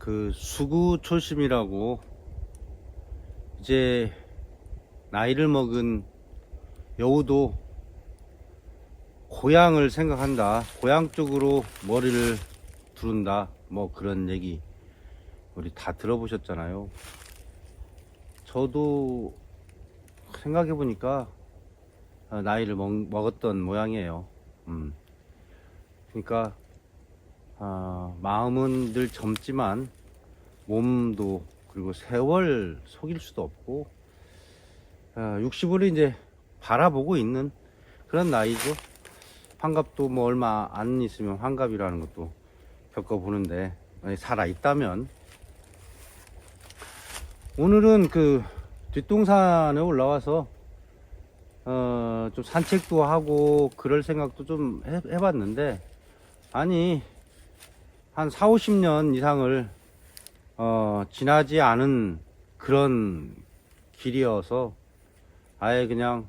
그 수구초심이라고 이제 나이를 먹은 여우도 고향을 생각한다, 고향 쪽으로 머리를 두른다, 뭐 그런 얘기 우리 다 들어보셨잖아요. 저도 생각해 보니까 나이를 먹었던 모양이에요. 그러니까 마음은 늘 젊지만 몸도, 그리고 세월 속일 수도 없고 60을 이제 바라보고 있는 그런 나이죠. 환갑도 뭐 얼마 안 있으면 환갑이라는 것도 겪어보는데, 살아 있다면. 오늘은 그 뒷동산에 올라와서 좀 산책도 하고 그럴 생각도 좀 해봤는데, 아니 한 4, 50년 이상을 지나지 않은 그런 길이어서 아예 그냥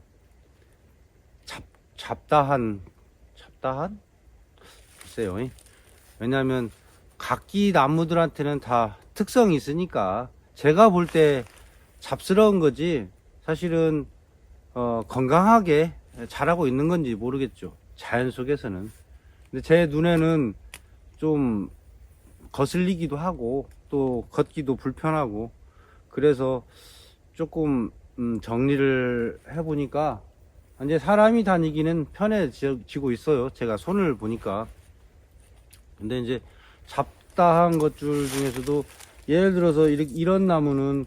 잡다한 글쎄요. 왜냐하면 각기 나무들한테는 다 특성이 있으니까 제가 볼 때 잡스러운 거지, 사실은 건강하게 자라고 있는 건지 모르겠죠, 자연 속에서는. 근데 제 눈에는 좀 거슬리기도 하고 또 걷기도 불편하고, 그래서 조금 정리를 해보니까 이제 사람이 다니기는 편해지고 있어요, 제가 손을 보니까. 근데 이제 잡다한 것들 중에서도 예를 들어서 이런 나무는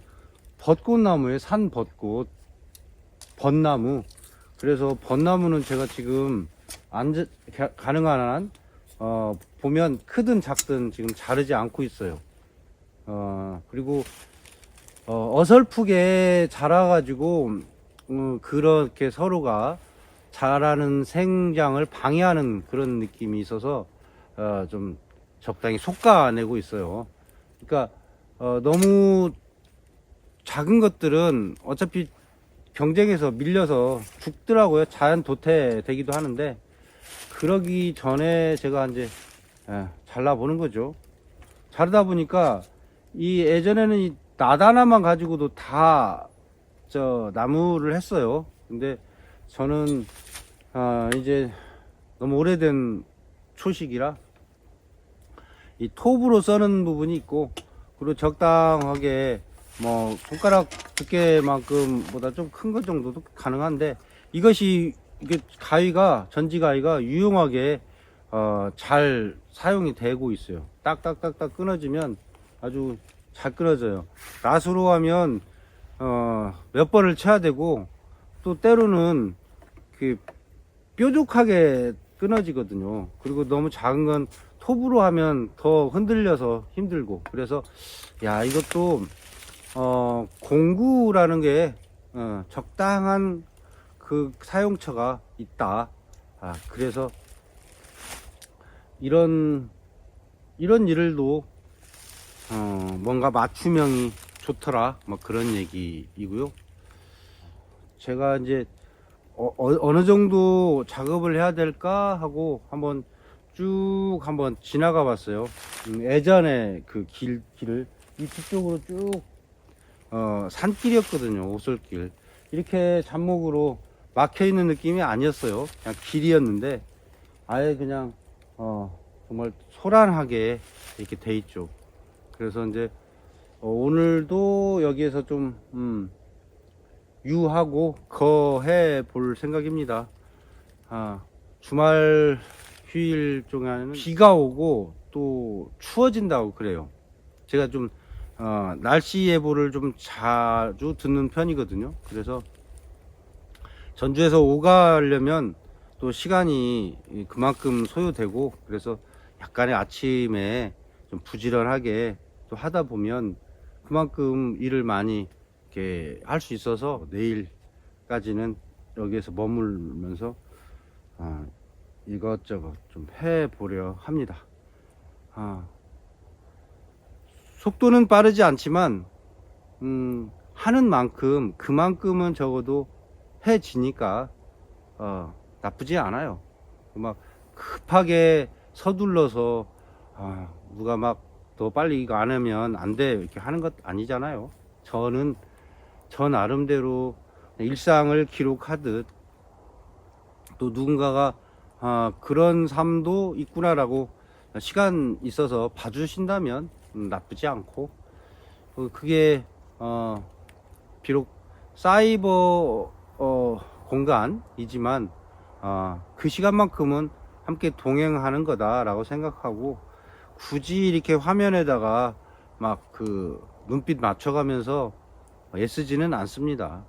벚꽃나무에 산 벚꽃, 벚나무. 그래서 벚나무는 제가 지금 가능한 한 보면 크든 작든 지금 자르지 않고 있어요. 그리고 어설프게 자라가지고 그렇게 서로가 자라는 생장을 방해하는 그런 느낌이 있어서 좀 적당히 솎아내고 있어요. 그러니까 너무 작은 것들은 어차피 경쟁에서 밀려서 죽더라고요. 자연 도태되기도 하는데, 그러기 전에 제가 이제 잘라보는 거죠. 자르다 보니까 이 예전에는 이 나다나만 가지고도 다 나무를 했어요. 근데 저는 이제 너무 오래된 초식이라 이 톱으로 써는 부분이 있고, 그리고 적당하게 뭐 손가락 두께만큼 보다 좀 큰 것 정도도 가능한데, 이게 전지 가위가 유용하게 잘 사용이 되고 있어요. 딱딱딱딱 끊어지면 아주 잘 끊어져요. 낫으로 하면 몇 번을 쳐야 되고, 또 때로는 그 뾰족하게 끊어지거든요. 그리고 너무 작은 건 톱으로 하면 더 흔들려서 힘들고, 그래서 이것도 공구라는 게 적당한 그 사용처가 있다. 그래서 이런 일을도 뭔가 맞춤형이 좋더라, 뭐 그런 얘기이고요. 제가 이제 어느 정도 작업을 해야 될까 하고 한번 지나가 봤어요. 예전에 그 길을 이 뒤쪽으로 쭉 산길이었거든요. 오솔길. 이렇게 잡목으로 막혀 있는 느낌이 아니었어요. 그냥 길이었는데 아예 그냥 정말 소란하게 이렇게 돼 있죠. 그래서 이제 오늘도 여기에서 좀 유하고 거해 볼 생각입니다. 주말 휴일 중에는 비가 오고 또 추워진다고 그래요. 제가 좀 날씨 예보를 좀 자주 듣는 편이거든요. 그래서 전주에서 오가려면 또 시간이 그만큼 소요되고, 그래서 약간의 아침에 좀 부지런하게 또 하다 보면 그만큼 일을 많이 이렇게 할 수 있어서 내일까지는 여기에서 머물면서 이것저것 좀 해보려 합니다. 속도는 빠르지 않지만 하는 만큼 그만큼은 적어도 해지니까 나쁘지 않아요. 막 급하게 서둘러서 누가 막 더 빨리 이거 안 하면 안 돼 이렇게 하는 것 아니잖아요. 저는 저 나름대로 일상을 기록하듯 또 누군가가 그런 삶도 있구나라고 시간 있어서 봐주신다면 나쁘지 않고, 그게 비록 사이버 공간이지만 그 시간만큼은 함께 동행하는 거다라고 생각하고, 굳이 이렇게 화면에다가 막 그 눈빛 맞춰가면서 애쓰지는 않습니다.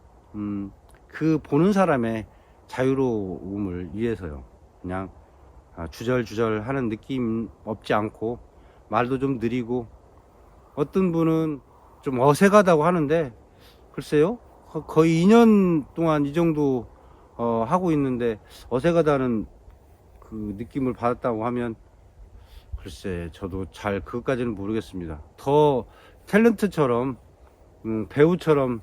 그 보는 사람의 자유로움을 위해서요. 그냥 주절주절 하는 느낌 없지 않고, 말도 좀 느리고, 어떤 분은 좀 어색하다고 하는데, 글쎄요, 거의 2년 동안 이 정도 하고 있는데 어색하다는 그 느낌을 받았다고 하면, 글쎄 저도 잘 그것까지는 모르겠습니다. 더 탤런트처럼 배우처럼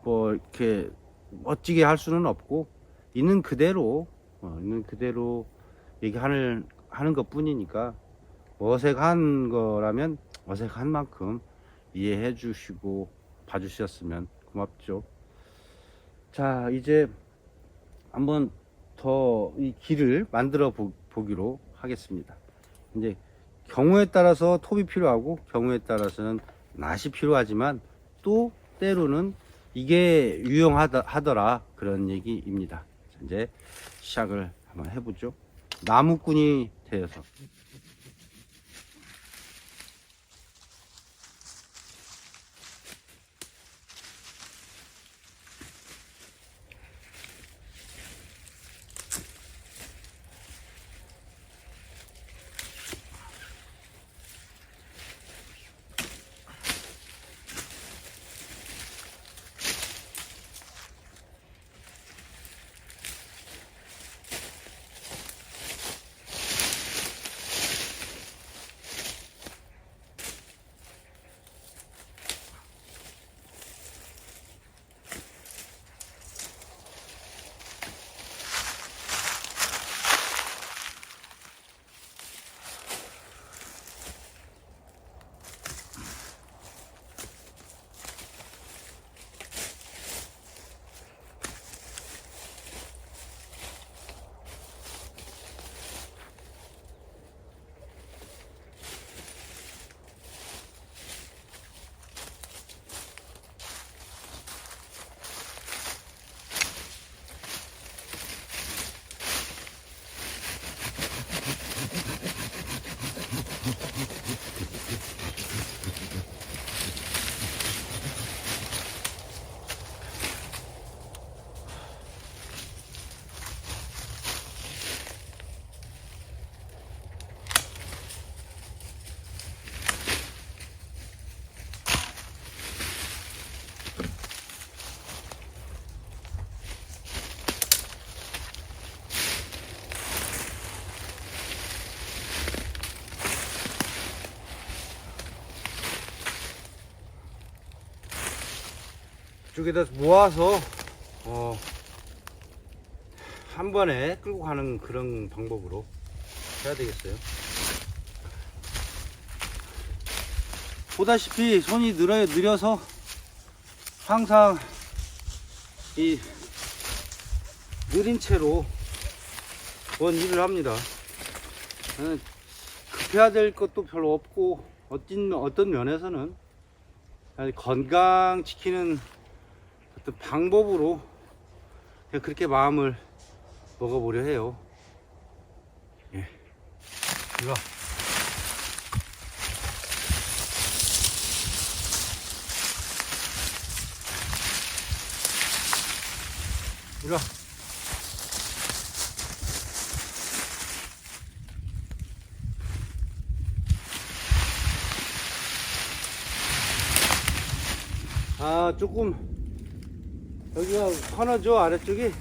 뭐 이렇게 멋지게 할 수는 없고, 있는 그대로 얘기하는 것 뿐이니까, 뭐 어색한 거라면 어색한 만큼 이해해 주시고 봐주셨으면 고맙죠. 자, 이제 한번 더 이 길을 만들어 보기로 하겠습니다. 이제 경우에 따라서 톱이 필요하고 경우에 따라서는 낫이 필요하지만, 또 때로는 이게 유용하더라 그런 얘기입니다. 이제 시작을 한번 해보죠. 나무꾼이 되어서. 이쪽에다 모아서 한 번에 끌고 가는 그런 방법으로 해야 되겠어요. 보다시피 손이 느려서 항상 이 느린 채로 뭔 일을 합니다. 급해야 될 것도 별로 없고, 어떤 면에서는 건강 지키는 어떤 방법으로 그냥 그렇게 마음을 먹어보려 해요. 예. 이거 이거 조금 여기가 환하죠, 아래쪽이.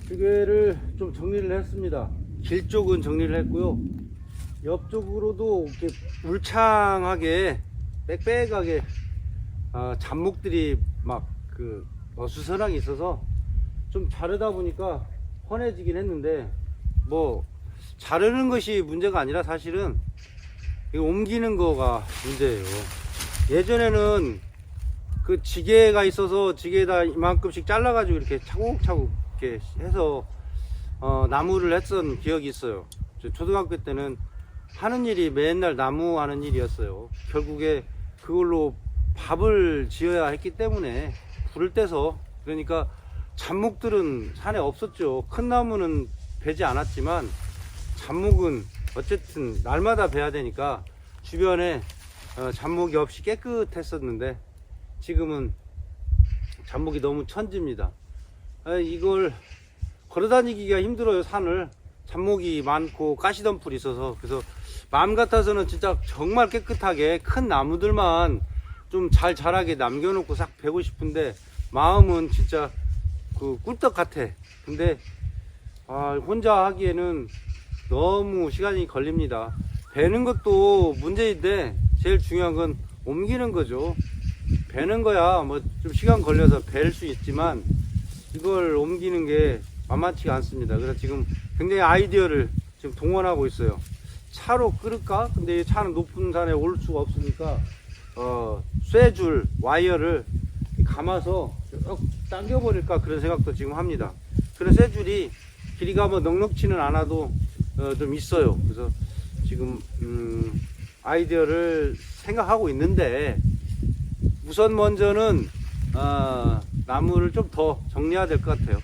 두개를 좀 정리를 했습니다. 길 쪽은 정리를 했고요. 옆쪽으로도 이렇게 울창하게 빽빽하게 잡목들이 막 그 어수선하게 있어서 좀 자르다 보니까 훤해지긴 했는데, 뭐 자르는 것이 문제가 아니라 사실은 이거 옮기는 거가 문제예요. 예전에는 그 지게가 있어서 지게에다 이만큼씩 잘라가지고 이렇게 차곡차곡 이렇게 해서 나무를 했던 기억이 있어요. 저 초등학교 때는 하는 일이 맨날 나무 하는 일이었어요. 결국에 그걸로 밥을 지어야 했기 때문에 불을 떼서, 그러니까 잡목들은 산에 없었죠. 큰 나무는 베지 않았지만 잡목은 어쨌든 날마다 베야 되니까 주변에 잡목이 없이 깨끗했었는데 지금은 잡목이 너무 천지입니다. 이걸 걸어다니기가 힘들어요. 산을 잡목이 많고 가시덤불이 있어서. 그래서 마음 같아서는 진짜 정말 깨끗하게 큰 나무들만 좀 잘 자라게 남겨놓고 싹 베고 싶은데 마음은 진짜 그 꿀떡 같아. 근데 혼자 하기에는 너무 시간이 걸립니다. 베는 것도 문제인데 제일 중요한 건 옮기는 거죠. 베는 거야 뭐 좀 시간 걸려서 벨 수 있지만 이걸 옮기는 게 만만치가 않습니다. 그래서 지금 굉장히 아이디어를 지금 동원하고 있어요. 차로 끌을까? 근데 이 차는 높은 산에 올 수가 없으니까 쇠줄 와이어를 감아서 쭉 당겨버릴까 그런 생각도 지금 합니다. 그런 쇠줄이 길이가 뭐 넉넉치는 않아도 좀 있어요. 그래서 지금 아이디어를 생각하고 있는데 우선 먼저는 나무를 좀 더 정리해야 될 것 같아요.